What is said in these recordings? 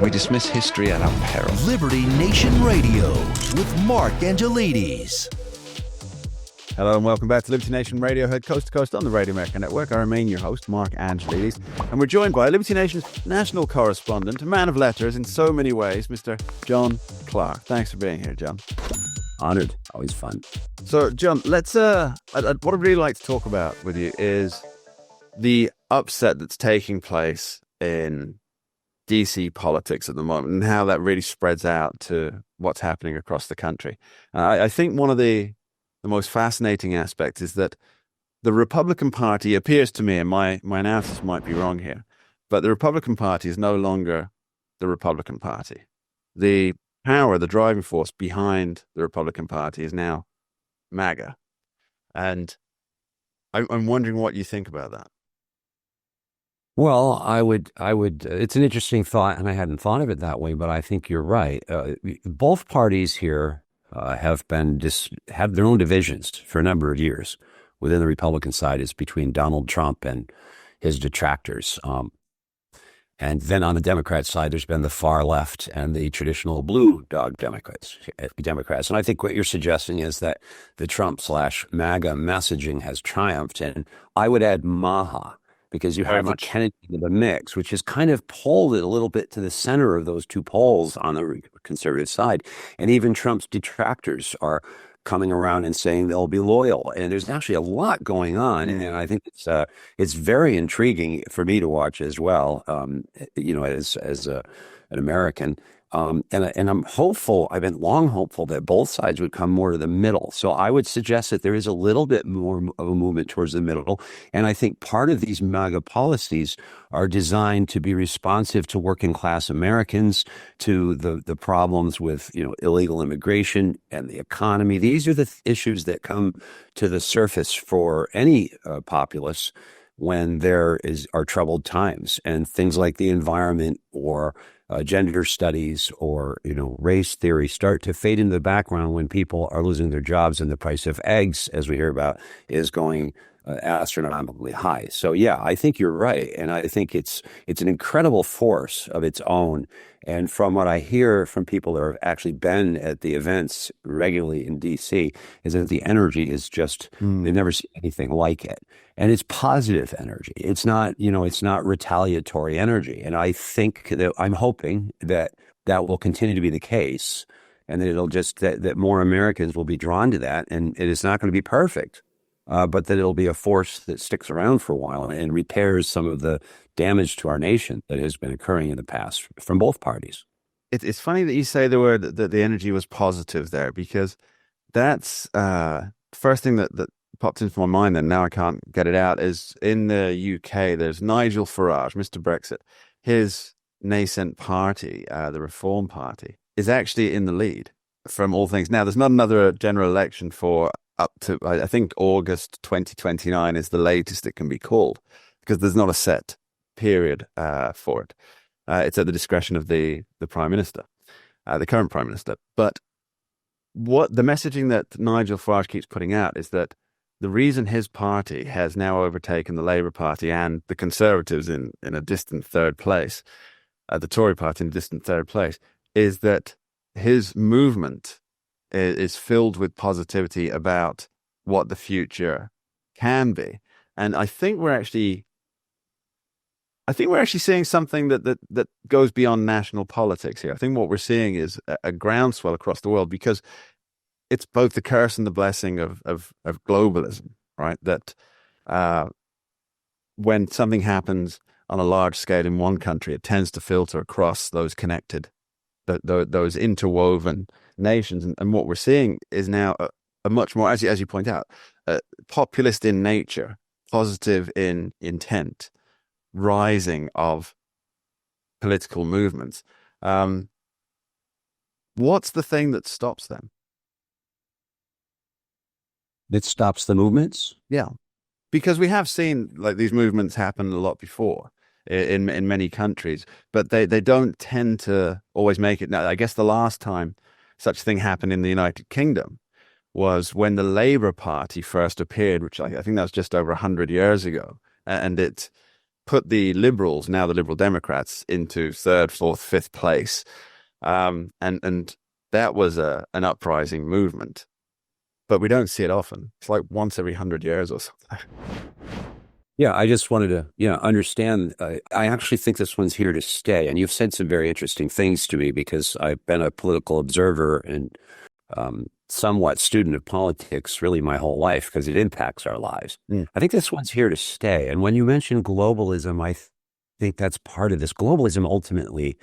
We dismiss history at our peril. Liberty Nation Radio with Mark Angelides. Hello and welcome back to Liberty Nation Radio, heard coast to coast on the Radio America Network. I remain your host, Mark Angelides, and we're joined by Liberty Nation's national correspondent, a man of letters in so many ways, Mr. John Klar. Thanks for being here, John. Honored. Always fun. So, John, let's what I'd really like to talk about with you is the upset that's taking place in DC politics at the moment and how that really spreads out to what's happening across the country. I think one of the most fascinating aspect is that the Republican Party appears to me, and my analysis might be wrong here, but the Republican Party is no longer the Republican Party. The power, the driving force behind the Republican Party is now MAGA. And I'm wondering what you think about that. Well, I would. It's an interesting thought, and I hadn't thought of it that way, but I think you're right. Both parties here have their own divisions for a number of years. Within the Republican side is between Donald Trump and his detractors. And then on the Democrat side, there's been the far left and the traditional blue dog Democrats. And I think what you're suggesting is that the Trump/MAGA messaging has triumphed. And I would add MAHA, because you have Kennedy in the mix, which has kind of pulled it a little bit to the center of those two poles on the conservative side. And even Trump's detractors are coming around and saying they'll be loyal. And there's actually a lot going on. And I think it's very intriguing for me to watch as well, as an American. And I'm hopeful, I've been long hopeful that both sides would come more to the middle. So I would suggest that there is a little bit more of a movement towards the middle. And I think part of these MAGA policies are designed to be responsive to working class Americans, to the problems with, illegal immigration and the economy. These are the issues that come to the surface for any populace when there are troubled times, and things like the environment or gender studies or, race theory start to fade into the background when people are losing their jobs and the price of eggs, as we hear about, is going astronomically high. So, yeah, I think you're right. And I think it's an incredible force of its own. And from what I hear from people that have actually been at the events regularly in D.C., is that the energy is just, they've never seen anything like it. And it's positive energy. It's not, it's not retaliatory energy. And I think that I'm hoping that will continue to be the case, and that it'll just, that more Americans will be drawn to that. And it is not going to be perfect, but that it'll be a force that sticks around for a while and repairs some of the damage to our nation that has been occurring in the past from both parties. It's funny that you say the word that the energy was positive there, because that's the first thing that popped into my mind, and now I can't get it out, is in the UK, there's Nigel Farage, Mr. Brexit. His nascent party, the Reform Party, is actually in the lead from all things. Now, there's not another general election for up to, I think, August 2029 is the latest it can be called, because there's not a set period for it. It's at the discretion of the Prime Minister, the current Prime Minister. But what the messaging that Nigel Farage keeps putting out is that the reason his party has now overtaken the Labour Party and the Conservatives in a distant third place, the Tory Party in a distant third place, is that his movement is filled with positivity about what the future can be. And I think we're actually seeing something that goes beyond national politics here. I think what we're seeing is a groundswell across the world, because it's both the curse and the blessing of globalism, right? That when something happens on a large scale in one country, it tends to filter across those connected, those interwoven nations. And what we're seeing is now a much more, as you point out, populist in nature, positive in intent, rising of political movements. What's the thing that stops them? That stops the movements? Yeah, because we have seen like these movements happen a lot before in many countries, but they don't tend to always make it. Now, I guess the last time such a thing happened in the United Kingdom was when the Labour Party first appeared, which I think that was just over 100 years ago, and it put the liberals, now the Liberal Democrats, into third, fourth, fifth place. And that was an uprising movement. But we don't see it often. It's like once every 100 years or something. Yeah, I just wanted to, understand. I actually think this one's here to stay. And you've said some very interesting things to me because I've been a political observer and somewhat student of politics really my whole life because it impacts our lives. I think this one's here to stay. And when you mention globalism, I think that's part of this. Globalism ultimately,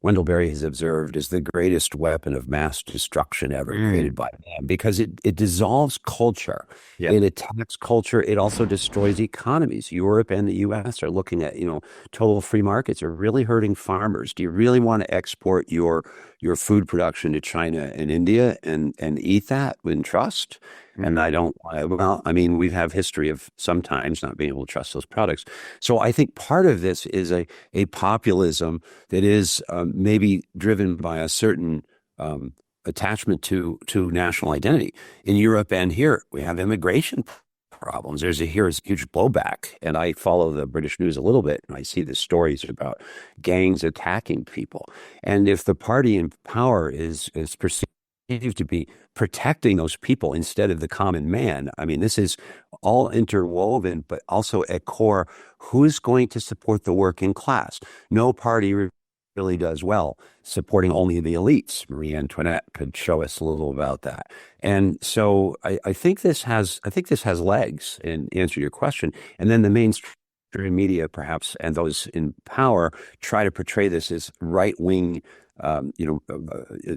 Wendell Berry has observed, is the greatest weapon of mass destruction ever created by man because it dissolves culture. Yep. It attacks culture. It also destroys economies. Europe and the U.S. are looking at, total free markets are really hurting farmers. Do you really want to export your food production to China and India and eat that in trust? And I don't, well, I mean, we have history of sometimes not being able to trust those products. So I think part of this is a populism that is maybe driven by a certain attachment to national identity. In Europe and here, we have immigration problems. Here's huge blowback. And I follow the British news a little bit, and I see the stories about gangs attacking people. And if the party in power is perceived to be protecting those people instead of the common man. I mean, this is all interwoven, but also at core, who's going to support the working class? No party really does well supporting only the elites. Marie Antoinette could show us a little about that. And so I think this has legs in answer to your question. And then the mainstream media, perhaps, and those in power try to portray this as right-wing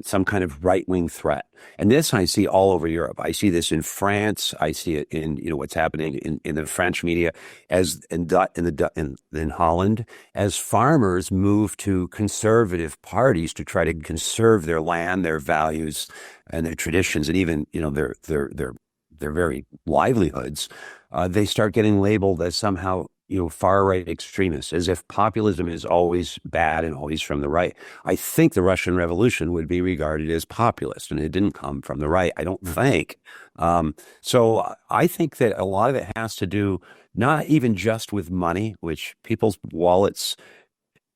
some kind of right-wing threat. And this I see all over Europe. I see this in France. I see it in, what's happening in the French media, as in Holland, as farmers move to conservative parties to try to conserve their land, their values, and their traditions, and even, their very livelihoods. They start getting labeled as somehow far-right extremists, as if populism is always bad and always from the right. I think the Russian Revolution would be regarded as populist, and it didn't come from the right, I don't think. So I think that a lot of it has to do not even just with money, which people's wallets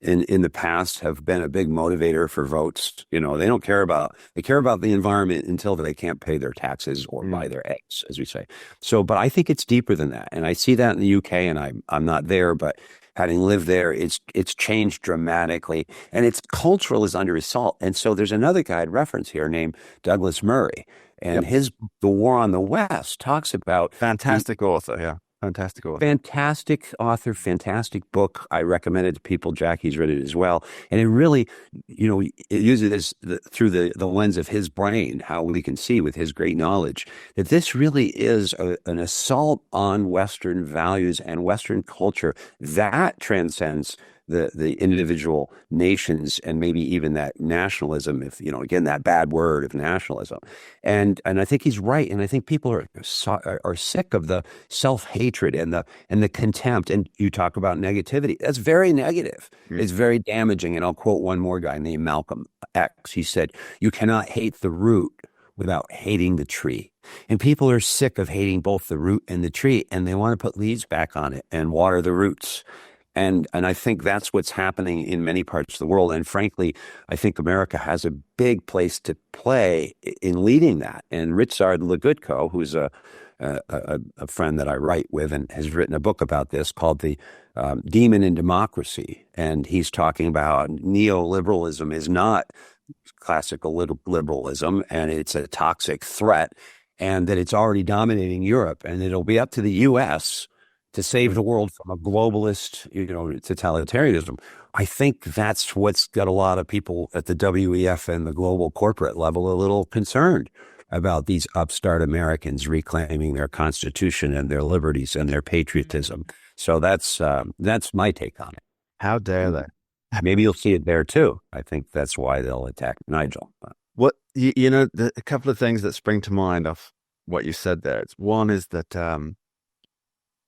in the past have been a big motivator for votes. They care about the environment until they can't pay their taxes or buy their eggs, as we say. So, but I think it's deeper than that. And I see that in the UK, and I'm not there, but having lived there, it's changed dramatically, and its cultural is under assault. And so there's another guy I'd reference here named Douglas Murray, and his The War on the West talks about Fantastic author, yeah. Fantastic author. Fantastic author, fantastic book. I recommend it to people. Jackie's read it as well. And it really, it uses this through the lens of his brain, how we can see with his great knowledge, that this really is an assault on Western values and Western culture that transcends the individual nations and maybe even that nationalism, if, again, that bad word of nationalism. And I think he's right. And I think people are sick of the self-hatred and the contempt. And you talk about negativity. That's very negative. It's very damaging. And I'll quote one more guy named Malcolm X. He said, "You cannot hate the root without hating the tree." And people are sick of hating both the root and the tree, and they want to put leaves back on it and water the roots. And I think that's what's happening in many parts of the world. And frankly, I think America has a big place to play in leading that. And Richard Legutko, who's a friend that I write with and has written a book about this called The Demon in Democracy. And he's talking about neoliberalism is not classical liberalism, and it's a toxic threat, and that it's already dominating Europe, and it'll be up to the U.S. to save the world from a globalist, totalitarianism. I think that's what's got a lot of people at the WEF and the global corporate level a little concerned about these upstart Americans reclaiming their constitution and their liberties and their patriotism. So that's my take on it. How dare they? Maybe you'll see it there too. I think that's why they'll attack Nigel. What a couple of things that spring to mind off what you said there. One is that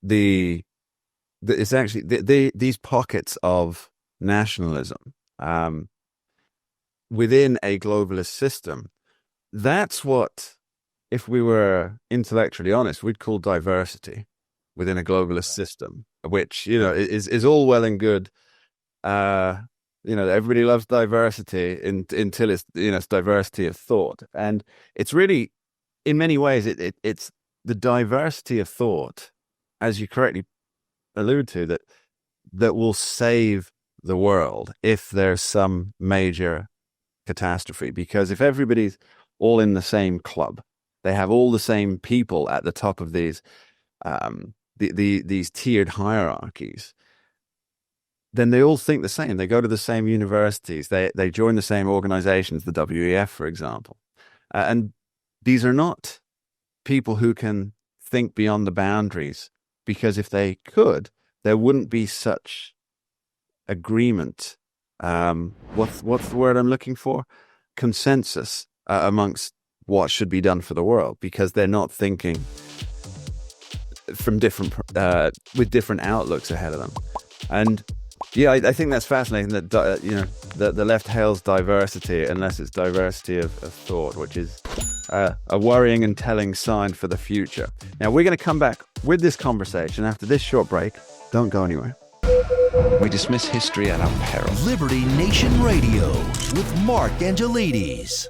it's actually these pockets of nationalism within a globalist system. That's what, if we were intellectually honest, we'd call diversity within a globalist system. which, is all well and good. Everybody loves diversity until it's diversity of thought. And it's really, in many ways, it's the diversity of thought, as you correctly allude to, that will save the world if there's some major catastrophe. Because if everybody's all in the same club, they have all the same people at the top of these tiered hierarchies, then they all think the same. They go to the same universities. They join the same organizations, the WEF, for example. And these are not people who can think beyond the boundaries, because if they could, there wouldn't be such agreement. What's the word I'm looking for? Consensus amongst what should be done for the world, because they're not thinking from with different outlooks ahead of them. And yeah, I think that's fascinating that the left hails diversity unless it's diversity of thought, which is a worrying and telling sign for the future. Now, we're going to come back with this conversation after this short break. Don't go anywhere. We dismiss history at our peril. Liberty Nation Radio with Mark Angelides.